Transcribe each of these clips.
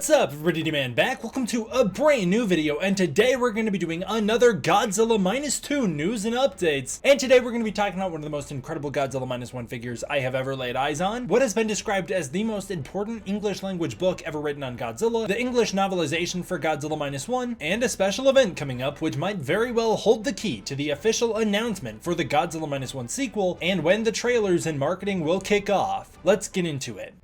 What's up, everybody? Man back. Welcome to a brand new video, and today we're going to be doing another Godzilla Minus 2 news and updates. And today we're going to be talking about one of the most incredible Godzilla Minus One figures I have ever laid eyes on, what has been described as the most important English language book ever written on Godzilla, the English novelization for Godzilla Minus One, and a special event coming up which might very well hold the key to the official announcement for the Godzilla Minus One sequel, and when the trailers and marketing will kick off. Let's get into it.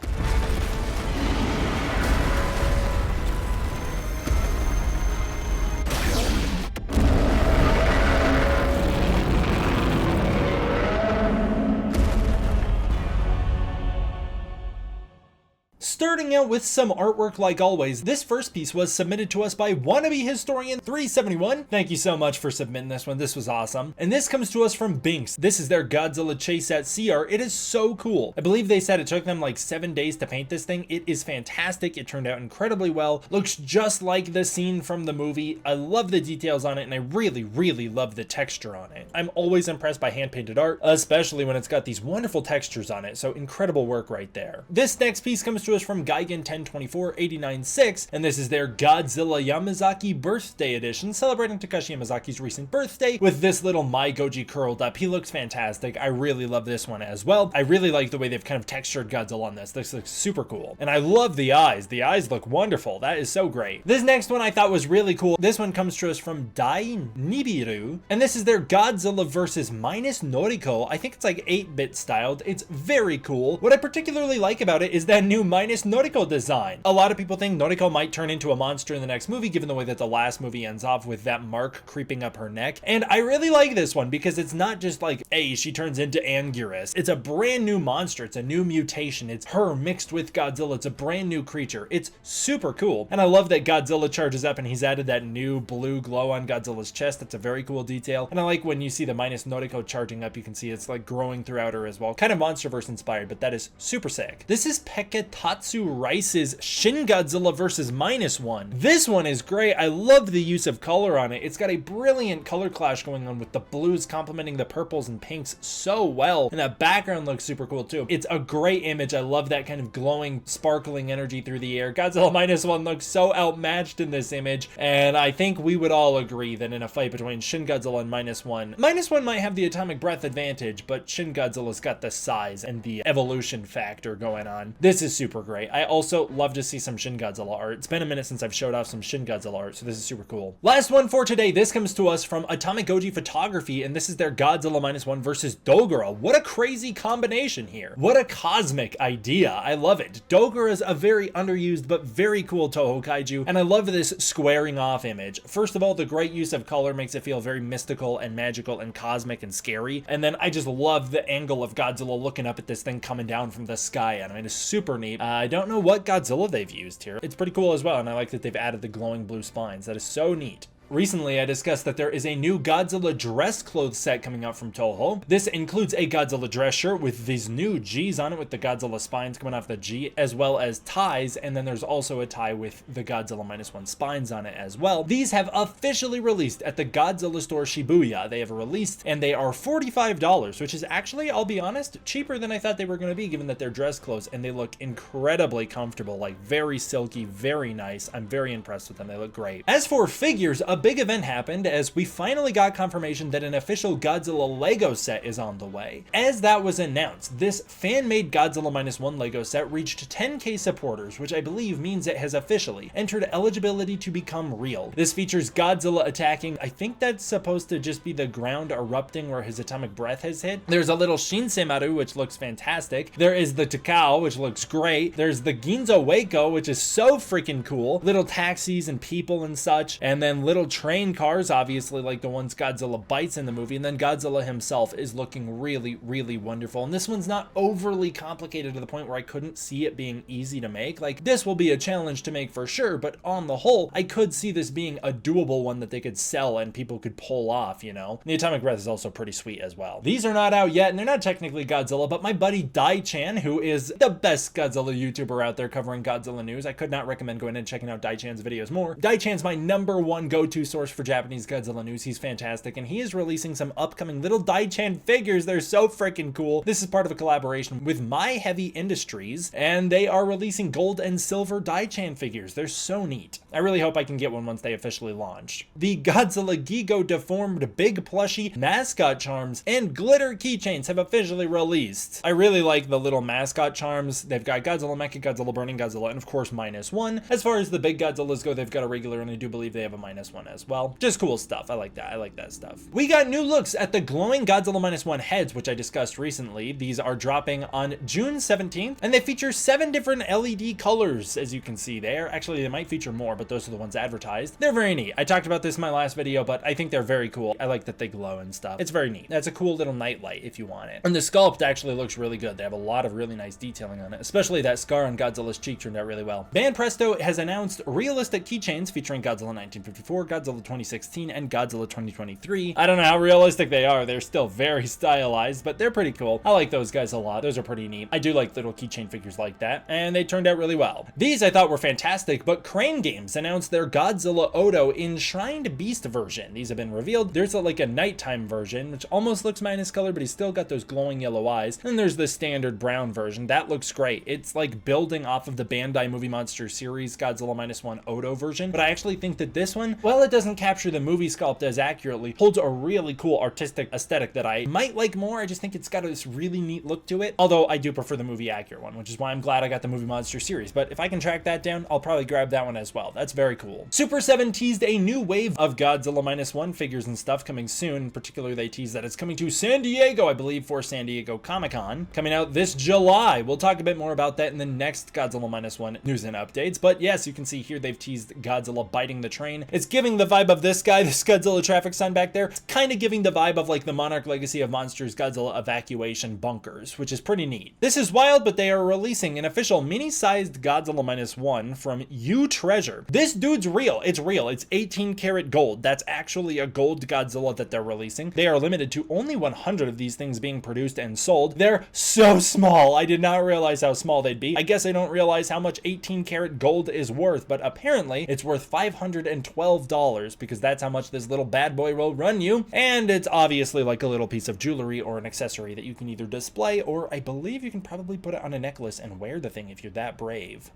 Starting out with some artwork like always, this first piece was submitted to us by wannabe historian 371. Thank you so much for submitting this one. This was awesome. And this comes to us from Binks. This is their Godzilla chase set CR. It is so cool. I believe they said it took them like 7 days to paint this thing. It is fantastic. It turned out incredibly well. Looks just like the scene from the movie. I love the details on it, and I really love the texture on it. I'm always impressed by hand-painted art, especially when it's got these wonderful textures on it. So incredible work right there. This next piece comes to us from Gigan 1024-89-6, and this is their Godzilla Yamazaki birthday edition, celebrating Takashi Yamazaki's recent birthday with this little My Goji curled up. He looks fantastic. I really love this one as well. I really like the way they've kind of textured Godzilla on this. This looks super cool. And I love the eyes. The eyes look wonderful. That is so great. This next one I thought was really cool. This one comes to us from Dai Nibiru, and this is their Godzilla vs. Minus Noriko. I think it's like 8-bit styled. It's very cool. What I particularly like about it is that new Minus Noriko design. A lot of people think Noriko might turn into a monster in the next movie, given the way that the last movie ends off with that mark creeping up her neck. And I really like this one because it's not just like, hey, she turns into Anguirus. It's a brand new monster. It's a new mutation. It's her mixed with Godzilla. It's a brand new creature. It's super cool. And I love that Godzilla charges up and he's added that new blue glow on Godzilla's chest. That's a very cool detail. And I like when you see the Minus Noriko charging up, you can see it's like growing throughout her as well. Kind of MonsterVerse inspired, but that is super sick. This is Peketatsu Rice's Shin Godzilla vs. Minus One. This one is great. I love the use of color on it. It's got a brilliant color clash going on with the blues complementing the purples and pinks so well. And that background looks super cool too. It's a great image. I love that kind of glowing, sparkling energy through the air. Godzilla Minus One looks so outmatched in this image. And I think we would all agree that in a fight between Shin Godzilla and Minus One might have the atomic breath advantage, but Shin Godzilla's got the size and the evolution factor going on. This is super great. I also love to see some Shin Godzilla art. It's been a minute since I've showed off some Shin Godzilla art, so this is super cool. Last one for today. This comes to us from Atomic Goji Photography, and this is their Godzilla Minus One versus Dogora. What a crazy combination here. What a cosmic idea. I love it. Dogora is a very underused but very cool Toho kaiju, and I love this squaring off image. First of all, the great use of color makes it feel very mystical and magical and cosmic and scary, and then I just love the angle of Godzilla looking up at this thing coming down from the sky. I mean, it's super neat. I don't know what Godzilla they've used here. It's pretty cool as well, and I like that they've added the glowing blue spines. That is so neat. Recently, I discussed that there is a new Godzilla dress clothes set coming out from Toho. This includes a Godzilla dress shirt with these new G's on it with the Godzilla spines coming off the G, as well as ties, and then there's also a tie with the Godzilla Minus One spines on it as well. These have officially released at the Godzilla store Shibuya. They have released, and they are $45, which is actually, I'll be honest, cheaper than I thought they were going to be, given that they're dress clothes, and they look incredibly comfortable, like very silky, very nice. I'm very impressed with them. They look great. As for figures, a big event happened as we finally got confirmation that an official Godzilla Lego set is on the way. As that was announced, this fan-made Godzilla Minus One Lego set reached 10K supporters, which I believe means it has officially entered eligibility to become real. This features Godzilla attacking, I think that's supposed to just be the ground erupting where his atomic breath has hit. There's a little Shinseimaru, which looks fantastic. There is the Takao, which looks great. There's the Ginzo Waco, which is so freaking cool. Little taxis and people and such, and then little train cars, obviously like the ones Godzilla bites in the movie, and then Godzilla himself is looking really wonderful. And this one's not overly complicated to the point where I couldn't see it being easy to make. Like, this will be a challenge to make for sure, but on the whole, I could see this being a doable one that they could sell and people could pull off, you know? The atomic breath is also pretty sweet as well. These are not out yet, and they're not technically Godzilla, but my buddy Dai-chan, who is the best Godzilla YouTuber out there covering Godzilla news, I could not recommend going and checking out Dai-chan's videos more. Dai-chan's my #1 go-to go-to source for Japanese Godzilla news. He's fantastic, and he is releasing some upcoming little Daichan figures. They're so freaking cool. This is part of a collaboration with My Heavy Industries, and they are releasing gold and silver Daichan figures. They're so neat. I really hope I can get one once they officially launch. The Godzilla Gigo deformed big plushie mascot charms and glitter keychains have officially released. I really like the little mascot charms. They've got Godzilla Mecha, Godzilla Burning Godzilla, and of course Minus One. As far as the big Godzillas go, they've got a regular, and I do believe they have a Minus One as well. Just cool stuff. I like that. I like that stuff. We got new looks at the glowing Godzilla Minus One heads, which I discussed recently. These are dropping on June 17th, and they feature 7 different LED colors, as you can see there. Actually, they might feature more, but those are the ones advertised. They're very neat. I talked about this in my last video, but I think they're very cool. I like that they glow and stuff. It's very neat. That's a cool little nightlight if you want it. And the sculpt actually looks really good. They have a lot of really nice detailing on it, especially that scar on Godzilla's cheek turned out really well. Banpresto has announced realistic keychains featuring Godzilla 1954, Godzilla 2016, and Godzilla 2023. I don't know how realistic they are. They're still very stylized, but they're pretty cool. I like those guys a lot. Those are pretty neat. I do like little keychain figures like that, and they turned out really well. These I thought were fantastic, but Crane Games announced their Godzilla Odo Enshrined Beast version. These have been revealed. There's like a nighttime version, which almost looks Minus color, but he's still got those glowing yellow eyes. And there's the standard brown version. That looks great. It's like building off of the Bandai Movie Monster series Godzilla Minus One Odo version, but I actually think that this one, while it doesn't capture the movie sculpt as accurately, holds a really cool artistic aesthetic that I might like more. I just think it's got this really neat look to it, although I do prefer the movie accurate one, which is why I'm glad I got the Movie Monster series. But if I can track that down, I'll probably grab that one as well. That's very cool. Super 7 teased a new wave of Godzilla Minus One figures and stuff coming soon. In particular, they teased that it's coming to San Diego, I believe, for San Diego Comic-Con, coming out this July. We'll talk a bit more about that in the next Godzilla Minus One news and updates. But yes, you can see here they've teased Godzilla biting the train. It's giving the vibe of this guy, this Godzilla traffic sign back there. It's kind of giving the vibe of like the Monarch Legacy of Monsters Godzilla evacuation bunkers, which is pretty neat. This is wild, but they are releasing an official mini-sized Godzilla Minus One from You Treasure. This dude's real. It's real. It's 18 karat gold. That's actually a gold Godzilla that they're releasing. They are limited to only 100 of these things being produced and sold. They're so small. I did not realize how small they'd be. I guess I don't realize how much 18 karat gold is worth, but apparently it's worth $512 because that's how much this little bad boy will run you. And it's obviously like a little piece of jewelry or an accessory that you can either display, or I believe you can probably put it on a necklace and wear the thing if you're that brave.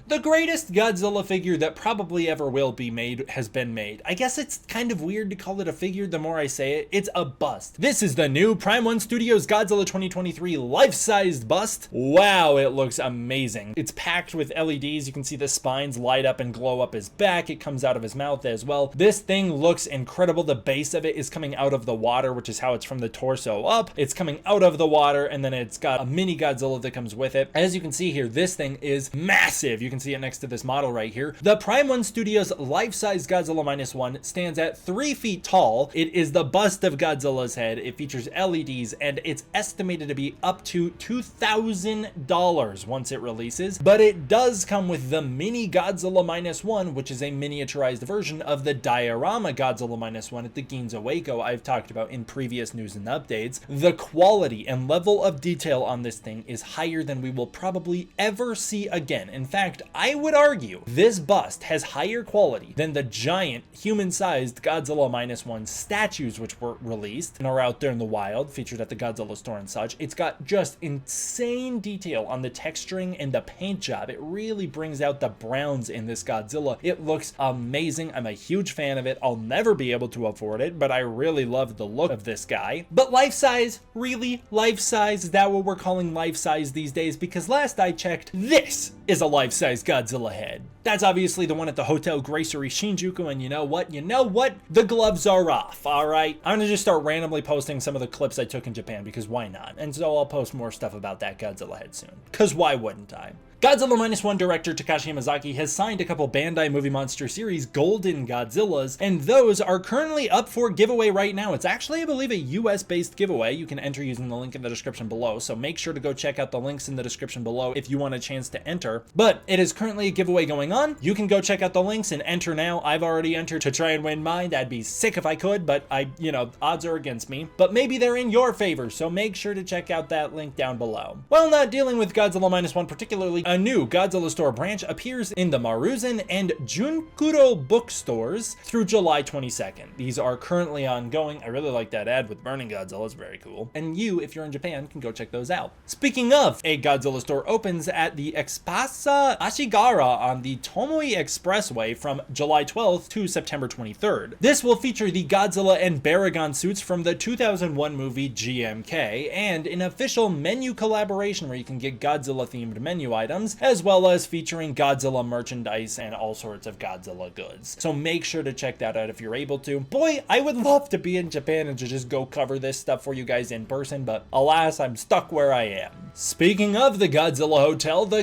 The greatest Godzilla figure that probably ever will be made has been made. I guess it's kind of weird to call it a figure the more I say it. It's a bust. This is the new Prime One Studios Godzilla 2023 life-sized bust. Wow, it looks amazing. It's packed with LEDs. You can see the spines light up and glow up his back. It comes out of his mouth as well. This thing looks incredible. The base of it is coming out of the water, which is how it's from the torso up. It's coming out of the water, and then it's got a mini Godzilla that comes with it. As you can see here, this thing is massive. You can see it next to this model right here. The Prime One Studios life-size Godzilla Minus One stands at 3 feet tall. It is the bust of Godzilla's head. It features LEDs, and it's estimated to be up to $2,000 once it releases. But it does come with the mini Godzilla Minus One, which is a miniaturized version of the diorama Godzilla Minus One at the Ginza Waco I've talked about in previous news and updates. The quality and level of detail on this thing is higher than we will probably ever see again. In fact, I would argue this bust has higher quality than the giant human-sized Godzilla Minus One statues which were released and are out there in the wild, featured at the Godzilla store and such. It's got just insane detail on the texturing and the paint job. It really brings out the browns in this Godzilla. It looks amazing. I'm a huge fan of it. I'll never be able to afford it, but I really love the look of this guy. But life-size? Really? Life-size? Is that what we're calling life-size these days? Because last I checked, this is a life-size Godzilla head. That's obviously the one at the Hotel Gracery Shinjuku, and you know what? The gloves are off, alright? I'm gonna just start randomly posting some of the clips I took in Japan, because why not? And so I'll post more stuff about that Godzilla head soon. Because why wouldn't I? Godzilla Minus One director Takashi Yamazaki has signed a couple Bandai Movie Monster series Golden Godzillas, and those are currently up for giveaway right now. It's actually, I believe, a US-based giveaway. You can enter using the link in the description below, so make sure to go check out the links in the description below if you want a chance to enter. But it is currently a giveaway going on. You can go check out the links and enter now. I've already entered to try and win mine. I'd be sick if I could, but odds are against me. But maybe they're in your favor, so make sure to check out that link down below. While not dealing with Godzilla Minus One particularly, a new Godzilla store branch appears in the Maruzen and Junkuro bookstores through July 22nd. These are currently ongoing. I really like that ad with Burning Godzilla, it's very cool. And you, if you're in Japan, can go check those out. Speaking of, a Godzilla store opens at the Expasa Ashigara on the Tomoi Expressway from July 12th to September 23rd. This will feature the Godzilla and Baragon suits from the 2001 movie GMK, and an official menu collaboration where you can get Godzilla-themed menu items, as well as featuring Godzilla merchandise and all sorts of Godzilla goods. So make sure to check that out if you're able to. Boy, I would love to be in Japan and to just go cover this stuff for you guys in person, but alas, I'm stuck where I am. Speaking of the Godzilla Hotel, the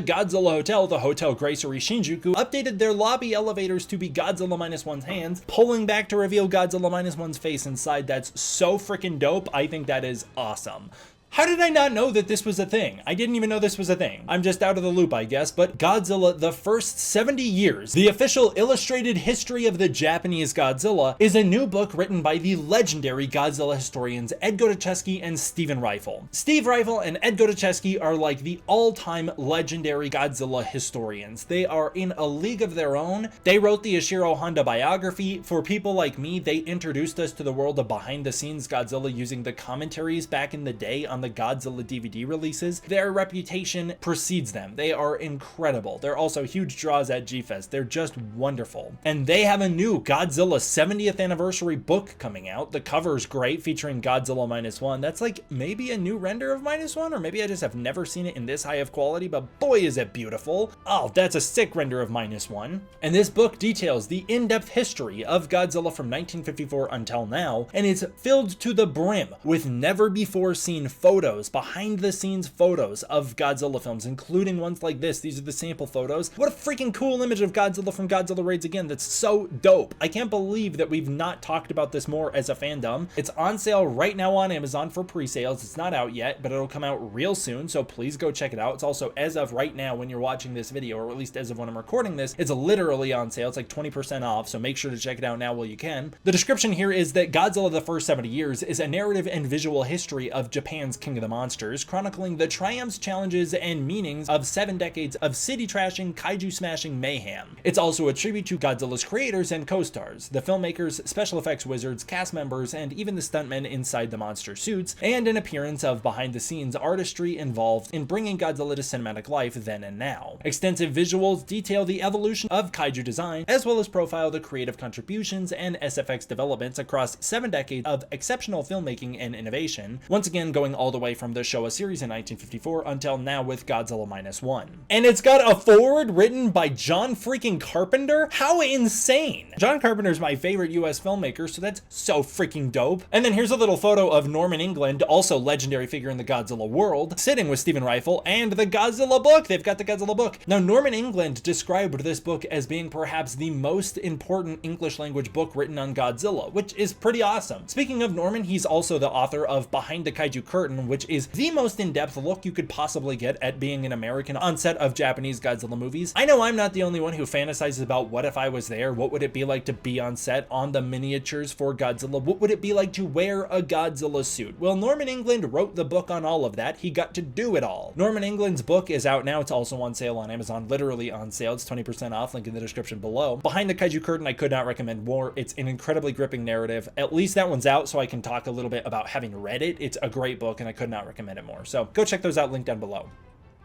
Hotel Gracery Shinjuku updated their lobby elevators to be Godzilla Minus One's hands, pulling back to reveal Godzilla Minus One's face inside. That's so freaking dope. I think that is awesome. How did I not know that this was a thing? I didn't even know this was a thing. I'm just out of the loop, I guess, but Godzilla, the First 70 Years, the official illustrated history of the Japanese Godzilla, is a new book written by the legendary Godzilla historians Ed Gotochesky and Stephen Reifel. Steve Reifel and Ed Gotochesky are like the all-time legendary Godzilla historians. They are in a league of their own. They wrote the Ishiro Honda biography. For people like me, they introduced us to the world of behind-the-scenes Godzilla using the commentaries back in the day on the Godzilla DVD releases. Their reputation precedes them. They are incredible. They're also huge draws at G-Fest. They're just wonderful. And they have a new Godzilla 70th anniversary book coming out. The cover's great, featuring Godzilla Minus One. That's like maybe a new render of Minus One, or maybe I just have never seen it in this high of quality, but boy is it beautiful. Oh, that's a sick render of Minus One. And this book details the in-depth history of Godzilla from 1954 until now, and it's filled to the brim with never before seen photos, behind the scenes photos of Godzilla films, including ones like this. These are the sample photos. What a freaking cool image of Godzilla from Godzilla Raids Again. That's so dope. I can't believe that we've not talked about this more as a fandom. It's on sale right now on Amazon for pre-sales. It's not out yet, but it'll come out real soon, so please go check it out. It's also, as of right now when you're watching this video, or at least as of when I'm recording this, it's literally on sale. It's like 20% off, so make sure to check it out now while you can. The description here is that Godzilla the First 70 Years is a narrative and visual history of Japan's King of the Monsters, chronicling the triumphs, challenges, and meanings of 7 decades of city trashing, kaiju smashing mayhem. It's also a tribute to Godzilla's creators and co-stars, the filmmakers, special effects wizards, cast members, and even the stuntmen inside the monster suits, and an appearance of behind-the-scenes artistry involved in bringing Godzilla to cinematic life then and now. Extensive visuals detail the evolution of kaiju design, as well as profile the creative contributions and SFX developments across 7 decades of exceptional filmmaking and innovation, once again going all the way from the Showa series in 1954 until now with Godzilla Minus One. And it's got a foreword written by John freaking Carpenter? How insane! John Carpenter's my favorite US filmmaker, so that's so freaking dope. And then here's a little photo of Norman England, also legendary figure in the Godzilla world, sitting with Stephen Reifel and the Godzilla book. They've got the Godzilla book. Now, Norman England described this book as being perhaps the most important English language book written on Godzilla, which is pretty awesome. Speaking of Norman, he's also the author of Behind the Kaiju Curtain, which is the most in-depth look you could possibly get at being an American on set of Japanese Godzilla movies. I know I'm not the only one who fantasizes about what if I was there, what would it be like to be on set on the miniatures for Godzilla, what would it be like to wear a Godzilla suit? Well, Norman England wrote the book on all of that. He got to do it all. Norman England's book is out now. It's also on sale on Amazon, literally on sale. It's 20% off, link in the description below. Behind the Kaiju Curtain, I could not recommend more. It's an incredibly gripping narrative. At least that one's out, so I can talk a little bit about having read it. It's a great book, and I could not recommend it more. So go check those out, link down below.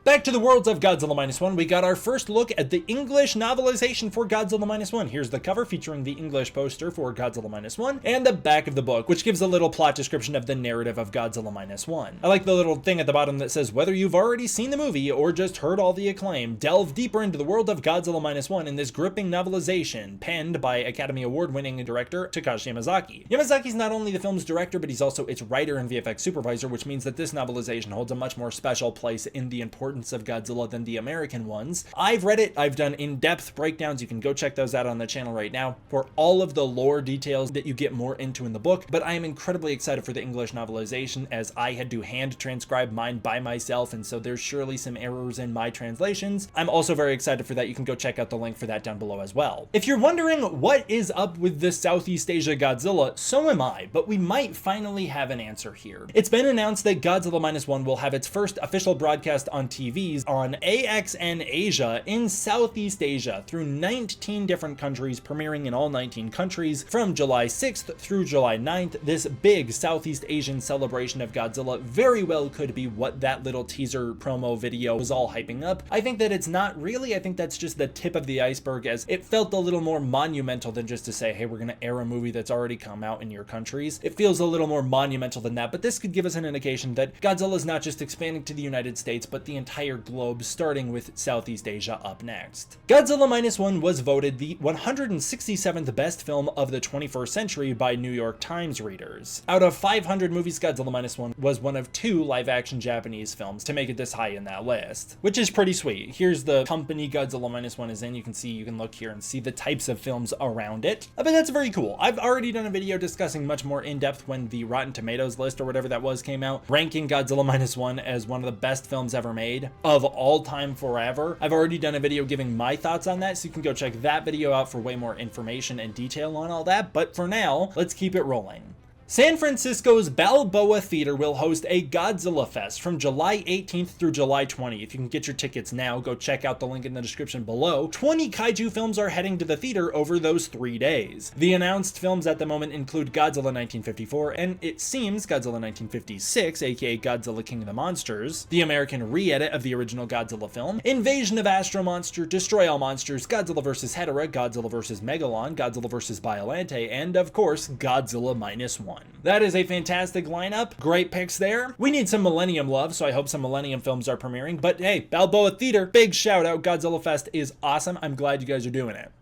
Back to the worlds of Godzilla Minus One, we got our first look at the English novelization for Godzilla Minus One. Here's the cover featuring the English poster for Godzilla Minus One, and the back of the book, which gives a little plot description of the narrative of Godzilla Minus One. I like the little thing at the bottom that says, whether you've already seen the movie or just heard all the acclaim, delve deeper into the world of Godzilla Minus One in this gripping novelization, penned by Academy Award-winning director Takashi Yamazaki. Yamazaki's not only the film's director, but he's also its writer and VFX supervisor, which means that this novelization holds a much more special place in the importance of Godzilla than the American ones. I've read it. I've done in-depth breakdowns. You can go check those out on the channel right now for all of the lore details that you get more into in the book, but I am incredibly excited for the English novelization, as I had to hand transcribe mine by myself, and so there's surely some errors in my translations. I'm also very excited for that. You can go check out the link for that down below as well. If you're wondering what is up with the Southeast Asia Godzilla, so am I, but we might finally have an answer here. It's been announced that Godzilla Minus One will have its first official broadcast on TVs on AXN Asia in Southeast Asia through 19 different countries, premiering in all 19 countries from July 6th through July 9th. This big Southeast Asian celebration of Godzilla very well could be what that little teaser promo video was all hyping up. I think that it's not really. I think that's just the tip of the iceberg, as it felt a little more monumental than just to say, hey, we're going to air a movie that's already come out in your countries. It feels a little more monumental than that, but this could give us an indication that Godzilla is not just expanding to the United States, but the entire globe, starting with Southeast Asia up next. Godzilla Minus One was voted the 167th best film of the 21st century by New York Times readers. Out of 500 movies, Godzilla Minus One was one of 2 live-action Japanese films to make it this high in that list, which is pretty sweet. Here's the company Godzilla Minus One is in. You can look here and see the types of films around it. But that's very cool. I've already done a video discussing much more in depth when the Rotten Tomatoes list or whatever that was came out, ranking Godzilla Minus One as one of the best films ever made of all time forever. I've already done a video giving my thoughts on that, so you can go check that video out for way more information and detail on all that. But for now, let's keep it rolling. San Francisco's Balboa Theater will host a Godzilla-Fest from July 18th through July 20th. If you can get your tickets now, go check out the link in the description below. 20 kaiju films are heading to the theater over those 3 days. The announced films at the moment include Godzilla 1954, and it seems Godzilla 1956, aka Godzilla King of the Monsters, the American re-edit of the original Godzilla film, Invasion of Astro Monster, Destroy All Monsters, Godzilla vs. Hedorah, Godzilla vs. Megalon, Godzilla vs. Biollante, and of course, Godzilla Minus One. That is a fantastic lineup. Great picks there. We need some Millennium love, so I hope some Millennium films are premiering. But hey, Balboa Theater, big shout out. Godzilla Fest is awesome. I'm glad you guys are doing it.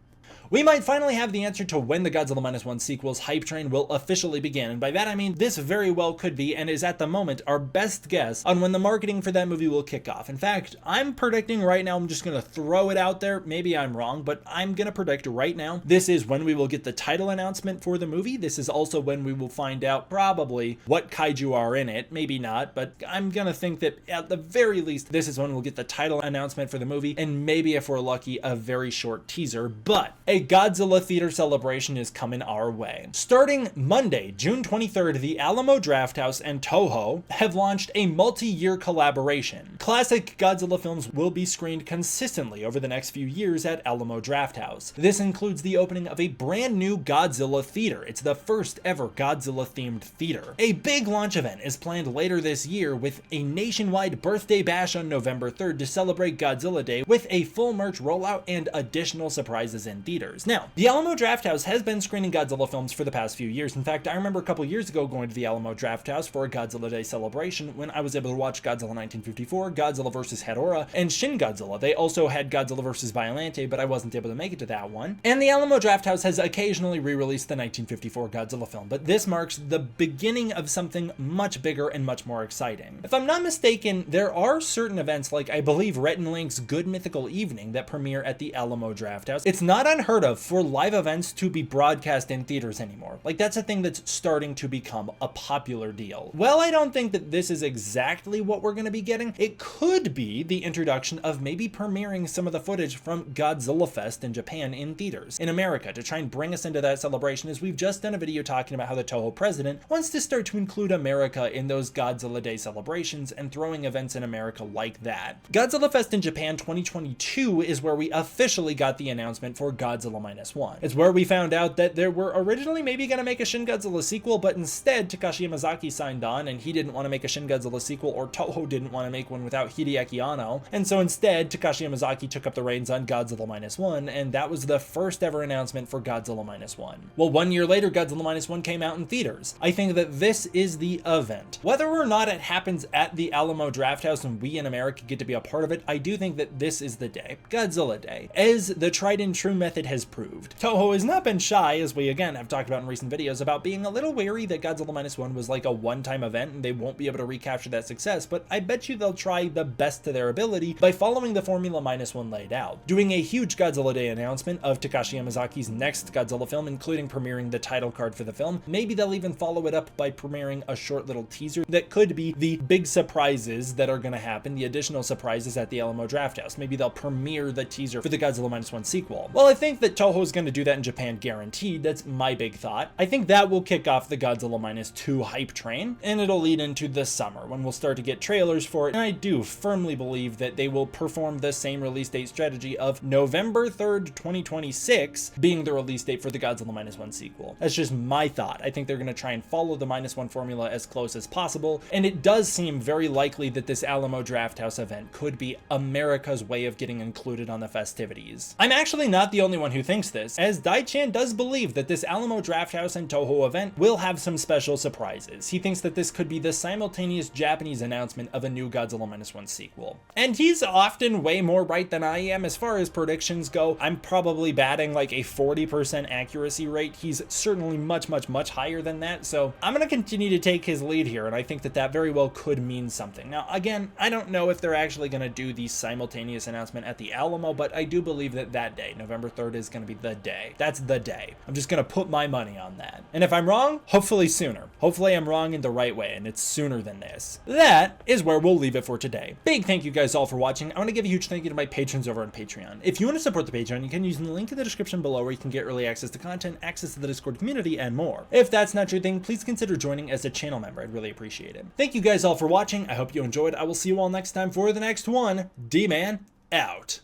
We might finally have the answer to when the Godzilla Minus One sequel's hype train will officially begin, and by that I mean this very well could be, and is at the moment, our best guess on when the marketing for that movie will kick off. In fact, I'm predicting right now, I'm just going to throw it out there, maybe I'm wrong, but I'm going to predict right now, this is when we will get the title announcement for the movie. This is also when we will find out probably what kaiju are in it, maybe not, but I'm going to think that at the very least, this is when we'll get the title announcement for the movie, and maybe if we're lucky, a very short teaser, but a Godzilla theater celebration is coming our way. Starting Monday, June 23rd, the Alamo Drafthouse and Toho have launched a multi-year collaboration. Classic Godzilla films will be screened consistently over the next few years at Alamo Drafthouse. This includes the opening of a brand new Godzilla theater. It's the first ever Godzilla-themed theater. A big launch event is planned later this year with a nationwide birthday bash on November 3rd to celebrate Godzilla Day with a full merch rollout and additional surprises in theaters. Now, the Alamo Drafthouse has been screening Godzilla films for the past few years. In fact, I remember a couple years ago going to the Alamo Drafthouse for a Godzilla Day celebration when I was able to watch Godzilla 1954, Godzilla vs. Hedorah, and Shin Godzilla. They also had Godzilla vs. Biollante, but I wasn't able to make it to that one. And the Alamo Drafthouse has occasionally re-released the 1954 Godzilla film, but this marks the beginning of something much bigger and much more exciting. If I'm not mistaken, there are certain events like I believe Rhett and Link's Good Mythical Evening that premiere at the Alamo Drafthouse. It's not unheard of for live events to be broadcast in theaters anymore. Like, that's a thing that's starting to become a popular deal. Well, I don't think that this is exactly what we're going to be getting. It could be the introduction of maybe premiering some of the footage from Godzilla Fest in Japan in theaters in America to try and bring us into that celebration, as we've just done a video talking about how the Toho president wants to start to include America in those Godzilla Day celebrations and throwing events in America like that. Godzilla Fest in Japan 2022 is where we officially got the announcement for Godzilla Minus One. It's where we found out that they were originally maybe going to make a Shin Godzilla sequel, but instead Takashi Yamazaki signed on and he didn't want to make a Shin Godzilla sequel, or Toho didn't want to make one without Hideaki Anno, and so instead Takashi Yamazaki took up the reins on Godzilla Minus One, and that was the first ever announcement for Godzilla Minus One. Well, 1 year later, Godzilla Minus One came out in theaters. I think that this is the event. Whether or not it happens at the Alamo Drafthouse and we in America get to be a part of it, I do think that this is the day. Godzilla Day. As the tried and true method has proved. Toho has not been shy, as we again have talked about in recent videos, about being a little wary that Godzilla Minus One was like a one-time event and they won't be able to recapture that success, but I bet you they'll try the best to their ability by following the formula Minus One laid out. Doing a huge Godzilla Day announcement of Takashi Yamazaki's next Godzilla film, including premiering the title card for the film. Maybe they'll even follow it up by premiering a short little teaser that could be the big surprises that are going to happen, the additional surprises at the Alamo Drafthouse. Maybe they'll premiere the teaser for the Godzilla Minus One sequel. Well, I think that Toho is going to do that in Japan guaranteed. That's my big thought. I think that will kick off the Godzilla Minus 2 hype train, and it'll lead into the summer when we'll start to get trailers for it. And I do firmly believe that they will perform the same release date strategy of November 3rd, 2026 being the release date for the Godzilla Minus One sequel. That's just my thought. I think they're going to try and follow the Minus One formula as close as possible, and it does seem very likely that this Alamo Drafthouse event could be America's way of getting included on the festivities. I'm actually not the only one who thinks this, as Dai-chan does believe that this Alamo Drafthouse and Toho event will have some special surprises. He thinks that this could be the simultaneous Japanese announcement of a new Godzilla Minus One sequel. And he's often way more right than I am as far as predictions go. I'm probably batting like a 40% accuracy rate. He's certainly much higher than that, so I'm going to continue to take his lead here, and I think that that very well could mean something. Now, again, I don't know if they're actually going to do the simultaneous announcement at the Alamo, but I do believe that that day, November 3rd, is going to be the day. That's the day. I'm just going to put my money on that. And if I'm wrong, hopefully sooner. Hopefully I'm wrong in the right way, and it's sooner than this. That is where we'll leave it for today. Big thank you guys all for watching. I want to give a huge thank you to my patrons over on Patreon. If you want to support the Patreon, you can use the link in the description below where you can get early access to content, access to the Discord community, and more. If that's not your thing, please consider joining as a channel member. I'd really appreciate it. Thank you guys all for watching. I hope you enjoyed. I will see you all next time for the next one. D-Man out.